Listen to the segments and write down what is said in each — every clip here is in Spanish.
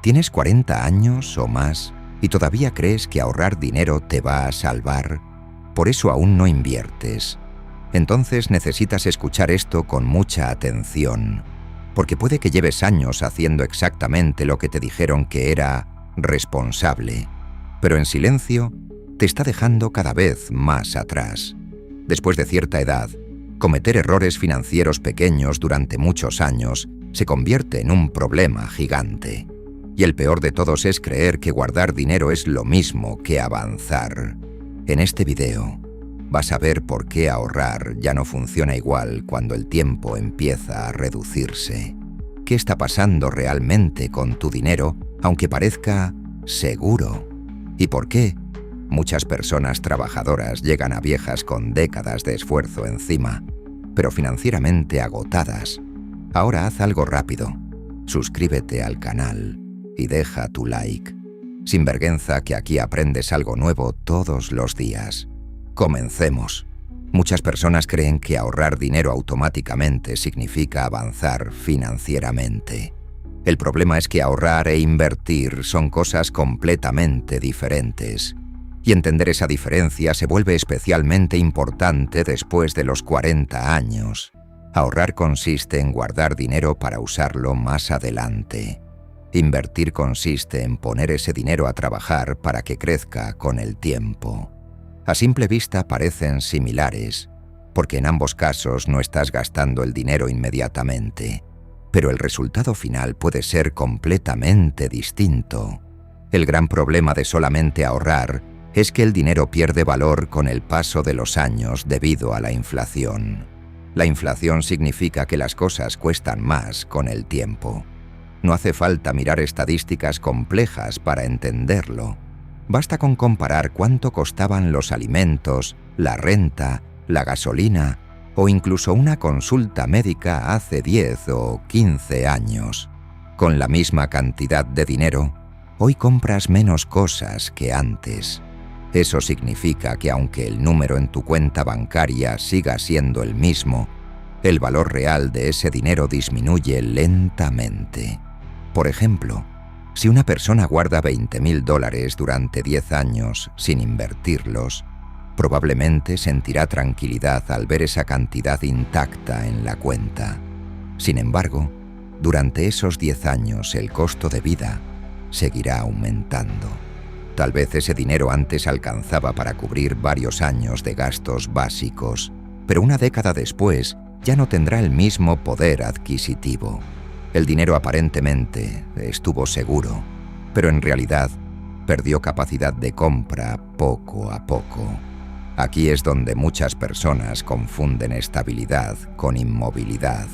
¿Tienes 40 años o más y todavía crees que ahorrar dinero te va a salvar? Por eso aún no inviertes. Entonces necesitas escuchar esto con mucha atención, porque puede que lleves años haciendo exactamente lo que te dijeron que era responsable, pero en silencio te está dejando cada vez más atrás. Después de cierta edad, cometer errores financieros pequeños durante muchos años se convierte en un problema gigante. Y el peor de todos es creer que guardar dinero es lo mismo que avanzar. En este video vas a ver por qué ahorrar ya no funciona igual cuando el tiempo empieza a reducirse. ¿Qué está pasando realmente con tu dinero, aunque parezca seguro? ¿Y por qué muchas personas trabajadoras llegan a viejas con décadas de esfuerzo encima, pero financieramente agotadas? Ahora haz algo rápido. Suscríbete al canal y deja tu like. Sin vergüenza, que aquí aprendes algo nuevo todos los días. Comencemos. Muchas personas creen que ahorrar dinero automáticamente significa avanzar financieramente. El problema es que ahorrar e invertir son cosas completamente diferentes. Y entender esa diferencia se vuelve especialmente importante después de los 40 años. Ahorrar consiste en guardar dinero para usarlo más adelante. Invertir consiste en poner ese dinero a trabajar para que crezca con el tiempo. A simple vista parecen similares, porque en ambos casos no estás gastando el dinero inmediatamente, pero el resultado final puede ser completamente distinto. El gran problema de solamente ahorrar es que el dinero pierde valor con el paso de los años debido a la inflación. La inflación significa que las cosas cuestan más con el tiempo. No hace falta mirar estadísticas complejas para entenderlo. Basta con comparar cuánto costaban los alimentos, la renta, la gasolina o incluso una consulta médica hace 10 o 15 años. Con la misma cantidad de dinero, hoy compras menos cosas que antes. Eso significa que aunque el número en tu cuenta bancaria siga siendo el mismo, el valor real de ese dinero disminuye lentamente. Por ejemplo, si una persona guarda $20,000 durante 10 años sin invertirlos, probablemente sentirá tranquilidad al ver esa cantidad intacta en la cuenta. Sin embargo, durante esos 10 años el costo de vida seguirá aumentando. Tal vez ese dinero antes alcanzaba para cubrir varios años de gastos básicos, pero una década después ya no tendrá el mismo poder adquisitivo. El dinero aparentemente estuvo seguro, pero en realidad perdió capacidad de compra poco a poco. Aquí es donde muchas personas confunden estabilidad con inmovilidad.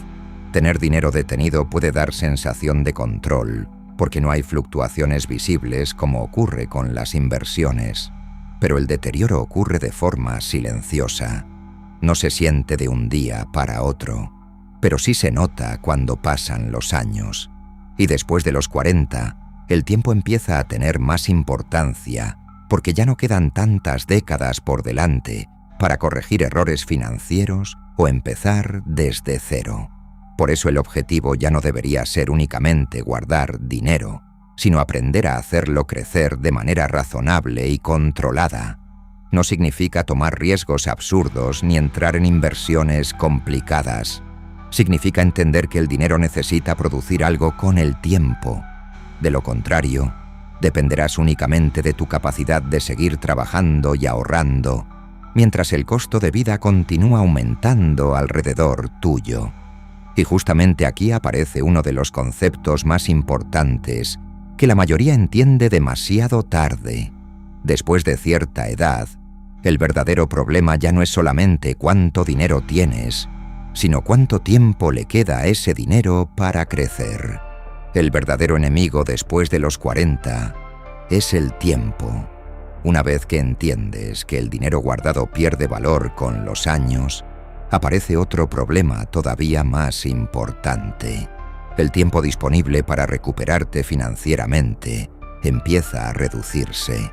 Tener dinero detenido puede dar sensación de control, porque no hay fluctuaciones visibles como ocurre con las inversiones. Pero el deterioro ocurre de forma silenciosa. No se siente de un día para otro, pero sí se nota cuando pasan los años. Y después de los 40, el tiempo empieza a tener más importancia, porque ya no quedan tantas décadas por delante para corregir errores financieros o empezar desde cero. Por eso el objetivo ya no debería ser únicamente guardar dinero, sino aprender a hacerlo crecer de manera razonable y controlada. No significa tomar riesgos absurdos ni entrar en inversiones complicadas. Significa entender que el dinero necesita producir algo con el tiempo. De lo contrario, dependerás únicamente de tu capacidad de seguir trabajando y ahorrando, mientras el costo de vida continúa aumentando alrededor tuyo. Y justamente aquí aparece uno de los conceptos más importantes que la mayoría entiende demasiado tarde. Después de cierta edad, el verdadero problema ya no es solamente cuánto dinero tienes, sino cuánto tiempo le queda a ese dinero para crecer. El verdadero enemigo después de los 40 es el tiempo. Una vez que entiendes que el dinero guardado pierde valor con los años, aparece otro problema todavía más importante. El tiempo disponible para recuperarte financieramente empieza a reducirse.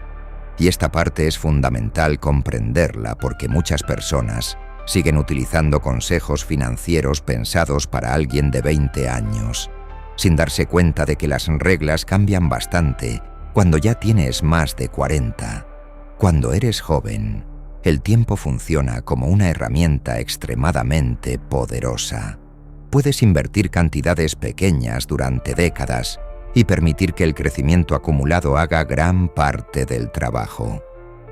Y esta parte es fundamental comprenderla porque muchas personas siguen utilizando consejos financieros pensados para alguien de 20 años. sin darse cuenta de que las reglas cambian bastante cuando ya tienes más de 40. Cuando eres joven, el tiempo funciona como una herramienta extremadamente poderosa. Puedes invertir cantidades pequeñas durante décadas y permitir que el crecimiento acumulado haga gran parte del trabajo.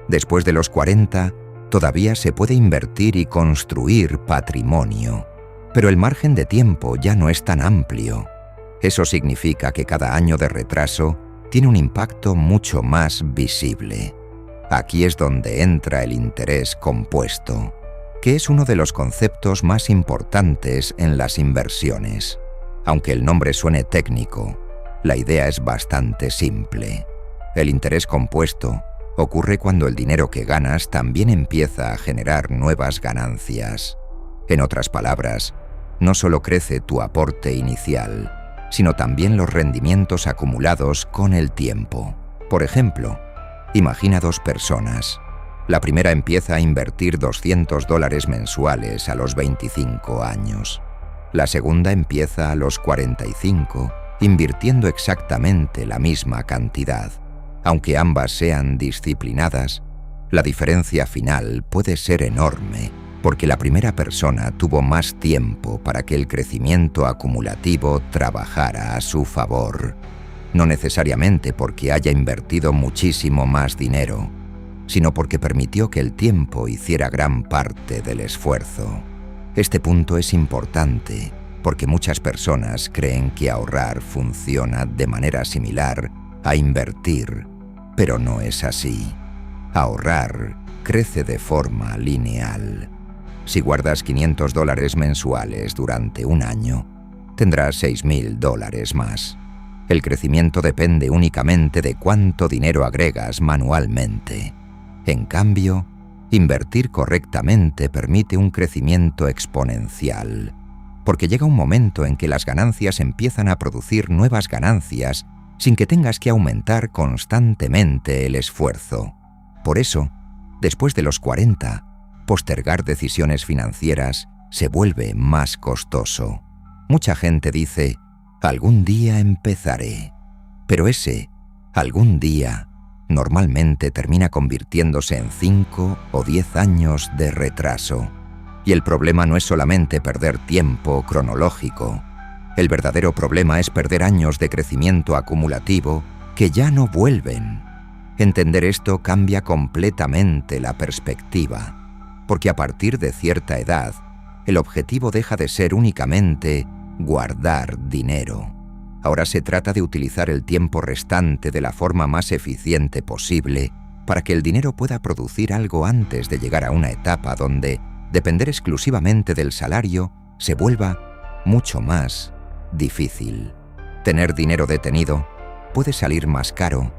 Después de los 40, todavía se puede invertir y construir patrimonio, pero el margen de tiempo ya no es tan amplio. Eso significa que cada año de retraso tiene un impacto mucho más visible. Aquí es donde entra el interés compuesto, que es uno de los conceptos más importantes en las inversiones. Aunque el nombre suene técnico, la idea es bastante simple. El interés compuesto ocurre cuando el dinero que ganas también empieza a generar nuevas ganancias. En otras palabras, no solo crece tu aporte inicial, sino también los rendimientos acumulados con el tiempo. Por ejemplo, imagina dos personas. La primera empieza a invertir $200 mensuales a los 25 años. La segunda empieza a los 45, invirtiendo exactamente la misma cantidad. Aunque ambas sean disciplinadas, la diferencia final puede ser enorme, porque la primera persona tuvo más tiempo para que el crecimiento acumulativo trabajara a su favor. No necesariamente porque haya invertido muchísimo más dinero, sino porque permitió que el tiempo hiciera gran parte del esfuerzo. Este punto es importante porque muchas personas creen que ahorrar funciona de manera similar a invertir, pero no es así. Ahorrar crece de forma lineal. Si guardas $500 mensuales durante un año, tendrás $6,000 más. El crecimiento depende únicamente de cuánto dinero agregas manualmente. En cambio, invertir correctamente permite un crecimiento exponencial, porque llega un momento en que las ganancias empiezan a producir nuevas ganancias sin que tengas que aumentar constantemente el esfuerzo. Por eso, después de los 40, postergar decisiones financieras se vuelve más costoso. Mucha gente dice, algún día empezaré, pero ese algún día normalmente termina convirtiéndose en 5 o 10 años de retraso. Y el problema no es solamente perder tiempo cronológico. El verdadero problema es perder años de crecimiento acumulativo que ya no vuelven. Entender esto cambia completamente la perspectiva, porque a partir de cierta edad, el objetivo deja de ser únicamente guardar dinero. Ahora se trata de utilizar el tiempo restante de la forma más eficiente posible para que el dinero pueda producir algo antes de llegar a una etapa donde depender exclusivamente del salario se vuelva mucho más difícil. Tener dinero detenido puede salir más caro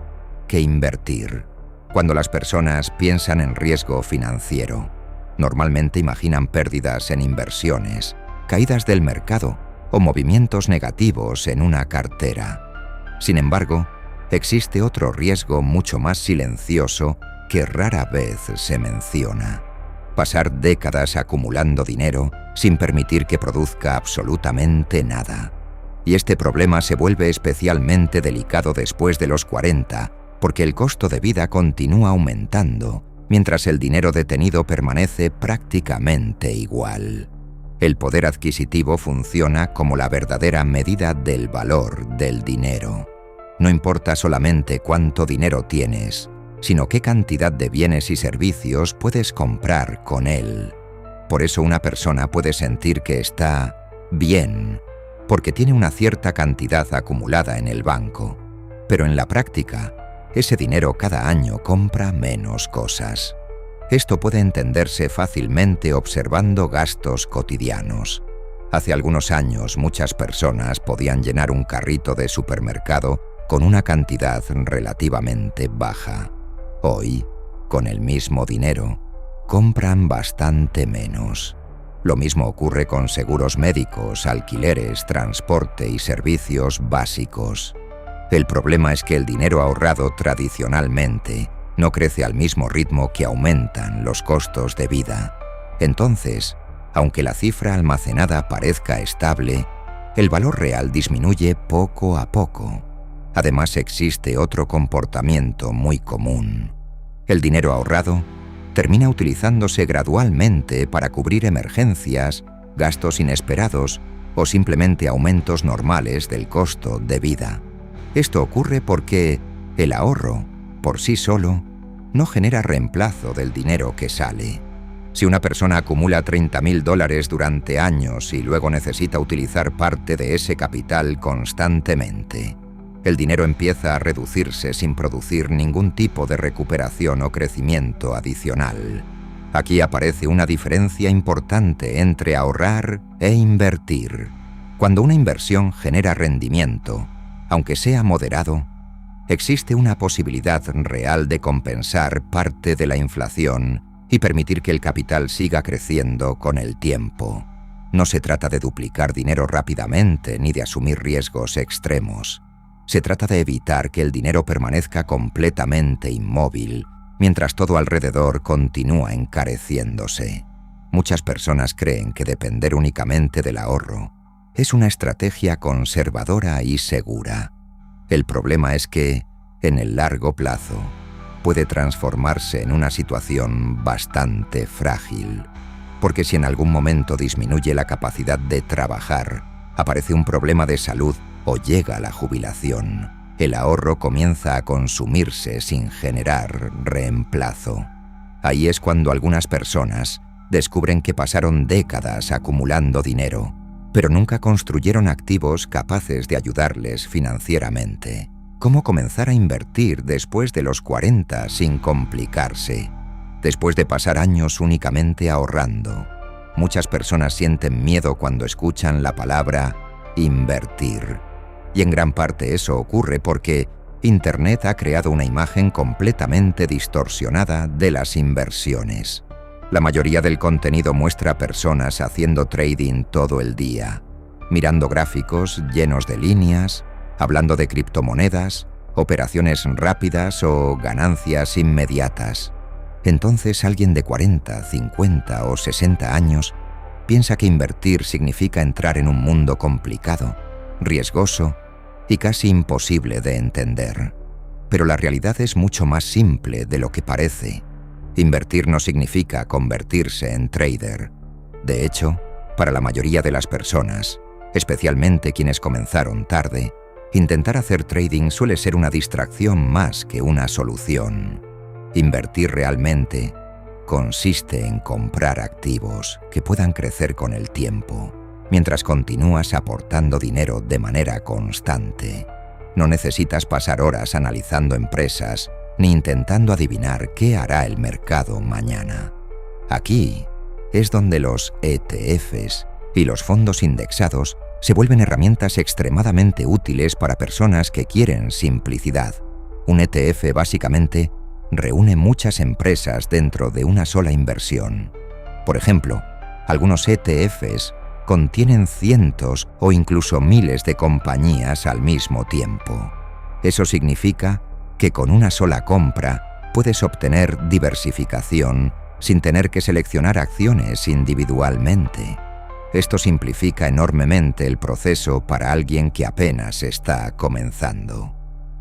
que invertir. Cuando las personas piensan en riesgo financiero, normalmente imaginan pérdidas en inversiones, caídas del mercado o movimientos negativos en una cartera. Sin embargo, existe otro riesgo mucho más silencioso que rara vez se menciona: pasar décadas acumulando dinero sin permitir que produzca absolutamente nada. Y este problema se vuelve especialmente delicado después de los 40, porque el costo de vida continúa aumentando, mientras el dinero detenido permanece prácticamente igual. El poder adquisitivo funciona como la verdadera medida del valor del dinero. No importa solamente cuánto dinero tienes, sino qué cantidad de bienes y servicios puedes comprar con él. Por eso una persona puede sentir que está bien, porque tiene una cierta cantidad acumulada en el banco, pero en la práctica, ese dinero cada año compra menos cosas. Esto puede entenderse fácilmente observando gastos cotidianos. Hace algunos años, muchas personas podían llenar un carrito de supermercado con una cantidad relativamente baja. Hoy, con el mismo dinero, compran bastante menos. Lo mismo ocurre con seguros médicos, alquileres, transporte y servicios básicos. El problema es que el dinero ahorrado tradicionalmente no crece al mismo ritmo que aumentan los costos de vida. Entonces, aunque la cifra almacenada parezca estable, el valor real disminuye poco a poco. Además, existe otro comportamiento muy común. El dinero ahorrado termina utilizándose gradualmente para cubrir emergencias, gastos inesperados o simplemente aumentos normales del costo de vida. Esto ocurre porque el ahorro, por sí solo, no genera reemplazo del dinero que sale. Si una persona acumula $30,000 durante años y luego necesita utilizar parte de ese capital constantemente, el dinero empieza a reducirse sin producir ningún tipo de recuperación o crecimiento adicional. Aquí aparece una diferencia importante entre ahorrar e invertir. Cuando una inversión genera rendimiento, aunque sea moderado, existe una posibilidad real de compensar parte de la inflación y permitir que el capital siga creciendo con el tiempo. No se trata de duplicar dinero rápidamente ni de asumir riesgos extremos. Se trata de evitar que el dinero permanezca completamente inmóvil mientras todo alrededor continúa encareciéndose. Muchas personas creen que depender únicamente del ahorro es una estrategia conservadora y segura. El problema es que, en el largo plazo, puede transformarse en una situación bastante frágil, porque si en algún momento disminuye la capacidad de trabajar, aparece un problema de salud o llega la jubilación, el ahorro comienza a consumirse sin generar reemplazo. Ahí es cuando algunas personas descubren que pasaron décadas acumulando dinero, pero nunca construyeron activos capaces de ayudarles financieramente. ¿Cómo comenzar a invertir después de los 40 sin complicarse? Después de pasar años únicamente ahorrando, muchas personas sienten miedo cuando escuchan la palabra invertir. Y en gran parte eso ocurre porque Internet ha creado una imagen completamente distorsionada de las inversiones. La mayoría del contenido muestra personas haciendo trading todo el día, mirando gráficos llenos de líneas, hablando de criptomonedas, operaciones rápidas o ganancias inmediatas. Entonces alguien de 40, 50 o 60 años piensa que invertir significa entrar en un mundo complicado, riesgoso y casi imposible de entender. Pero la realidad es mucho más simple de lo que parece. Invertir no significa convertirse en trader. De hecho, para la mayoría de las personas, especialmente quienes comenzaron tarde, intentar hacer trading suele ser una distracción más que una solución. Invertir realmente consiste en comprar activos que puedan crecer con el tiempo, mientras continúas aportando dinero de manera constante. No necesitas pasar horas analizando empresas ni intentando adivinar qué hará el mercado mañana. Aquí es donde los ETFs y los fondos indexados se vuelven herramientas extremadamente útiles para personas que quieren simplicidad. Un ETF básicamente reúne muchas empresas dentro de una sola inversión. Por ejemplo, algunos ETFs contienen cientos o incluso miles de compañías al mismo tiempo. Eso significa que con una sola compra puedes obtener diversificación sin tener que seleccionar acciones individualmente. Esto simplifica enormemente el proceso para alguien que apenas está comenzando.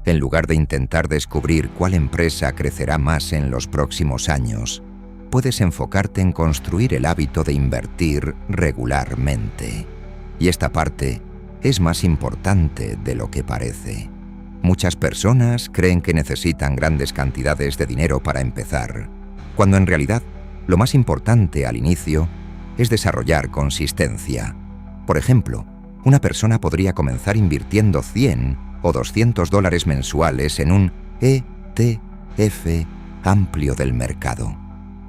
En lugar de intentar descubrir cuál empresa crecerá más en los próximos años, puedes enfocarte en construir el hábito de invertir regularmente. Y esta parte es más importante de lo que parece. Muchas personas creen que necesitan grandes cantidades de dinero para empezar, cuando en realidad lo más importante al inicio es desarrollar consistencia. Por ejemplo, una persona podría comenzar invirtiendo $100 o $200 mensuales en un ETF amplio del mercado.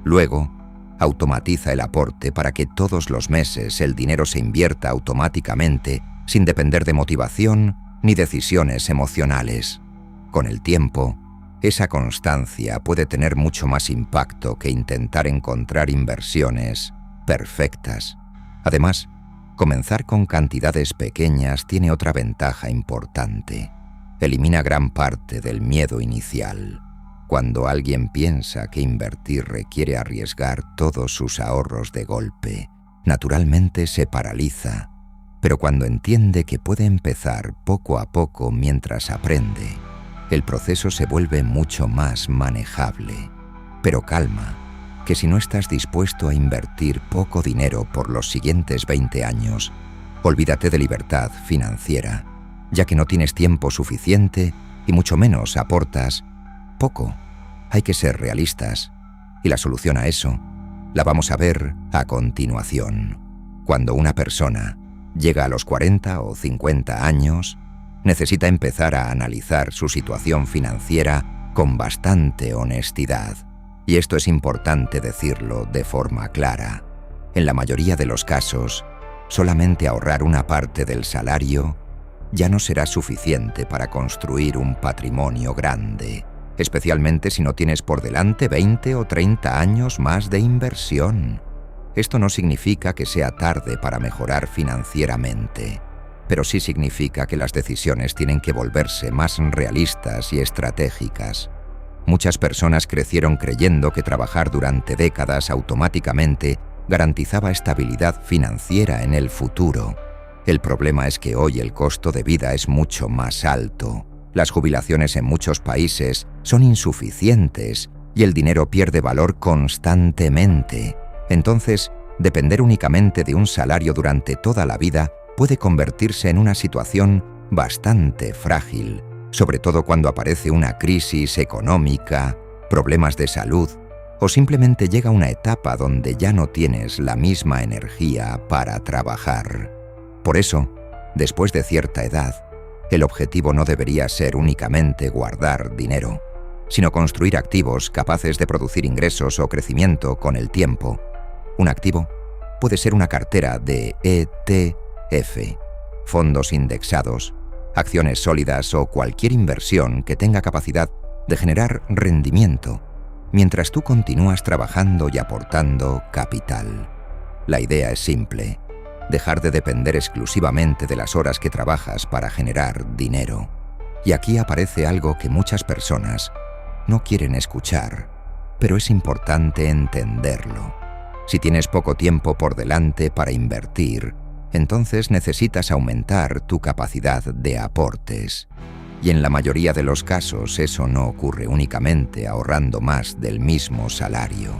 Luego, automatiza el aporte para que todos los meses el dinero se invierta automáticamente sin depender de motivación ni decisiones emocionales. Con el tiempo, esa constancia puede tener mucho más impacto que intentar encontrar inversiones perfectas. Además, comenzar con cantidades pequeñas tiene otra ventaja importante. Elimina gran parte del miedo inicial. Cuando alguien piensa que invertir requiere arriesgar todos sus ahorros de golpe, naturalmente se paraliza. Pero cuando entiende que puede empezar poco a poco mientras aprende, el proceso se vuelve mucho más manejable. Pero calma, que si no estás dispuesto a invertir poco dinero por los siguientes 20 años, olvídate de libertad financiera, ya que no tienes tiempo suficiente y mucho menos aportas poco. Hay que ser realistas, y la solución a eso la vamos a ver a continuación. Cuando una persona llega a los 40 o 50 años, necesita empezar a analizar su situación financiera con bastante honestidad. Y esto es importante decirlo de forma clara. En la mayoría de los casos, solamente ahorrar una parte del salario ya no será suficiente para construir un patrimonio grande, especialmente si no tienes por delante 20 o 30 años más de inversión. Esto no significa que sea tarde para mejorar financieramente, pero sí significa que las decisiones tienen que volverse más realistas y estratégicas. Muchas personas crecieron creyendo que trabajar durante décadas automáticamente garantizaba estabilidad financiera en el futuro. El problema es que hoy el costo de vida es mucho más alto. Las jubilaciones en muchos países son insuficientes y el dinero pierde valor constantemente. Entonces, depender únicamente de un salario durante toda la vida puede convertirse en una situación bastante frágil, sobre todo cuando aparece una crisis económica, problemas de salud o simplemente llega una etapa donde ya no tienes la misma energía para trabajar. Por eso, después de cierta edad, el objetivo no debería ser únicamente guardar dinero, sino construir activos capaces de producir ingresos o crecimiento con el tiempo. Un activo puede ser una cartera de ETF, fondos indexados, acciones sólidas o cualquier inversión que tenga capacidad de generar rendimiento, mientras tú continúas trabajando y aportando capital. La idea es simple: dejar de depender exclusivamente de las horas que trabajas para generar dinero. Y aquí aparece algo que muchas personas no quieren escuchar, pero es importante entenderlo. Si tienes poco tiempo por delante para invertir, entonces necesitas aumentar tu capacidad de aportes. Y en la mayoría de los casos eso no ocurre únicamente ahorrando más del mismo salario.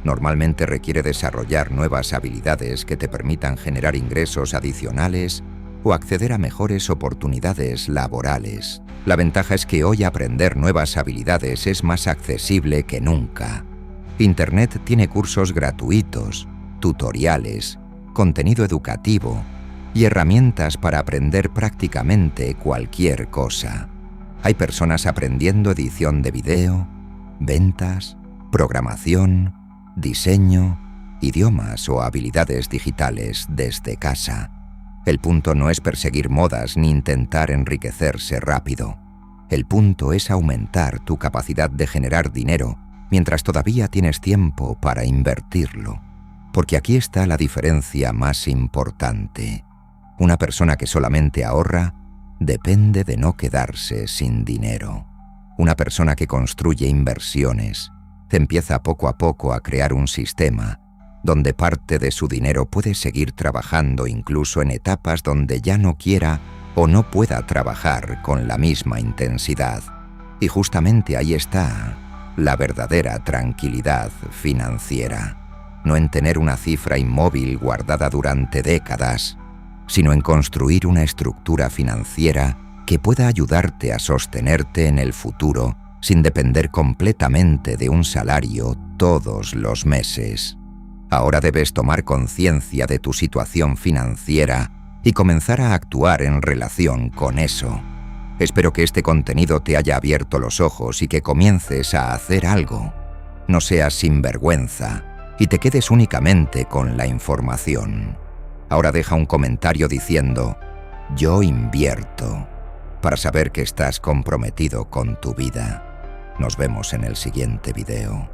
Normalmente requiere desarrollar nuevas habilidades que te permitan generar ingresos adicionales o acceder a mejores oportunidades laborales. La ventaja es que hoy aprender nuevas habilidades es más accesible que nunca. Internet tiene cursos gratuitos, tutoriales, contenido educativo y herramientas para aprender prácticamente cualquier cosa. Hay personas aprendiendo edición de video, ventas, programación, diseño, idiomas o habilidades digitales desde casa. El punto no es perseguir modas ni intentar enriquecerse rápido. El punto es aumentar tu capacidad de generar dinero mientras todavía tienes tiempo para invertirlo. Porque aquí está la diferencia más importante. Una persona que solamente ahorra depende de no quedarse sin dinero. Una persona que construye inversiones empieza poco a poco a crear un sistema donde parte de su dinero puede seguir trabajando incluso en etapas donde ya no quiera o no pueda trabajar con la misma intensidad. Y justamente ahí está la verdadera tranquilidad financiera. No en tener una cifra inmóvil guardada durante décadas, sino en construir una estructura financiera que pueda ayudarte a sostenerte en el futuro sin depender completamente de un salario todos los meses. Ahora debes tomar conciencia de tu situación financiera y comenzar a actuar en relación con eso. Espero que este contenido te haya abierto los ojos y que comiences a hacer algo. No seas sinvergüenza y te quedes únicamente con la información. Ahora deja un comentario diciendo «Yo invierto» para saber que estás comprometido con tu vida. Nos vemos en el siguiente video.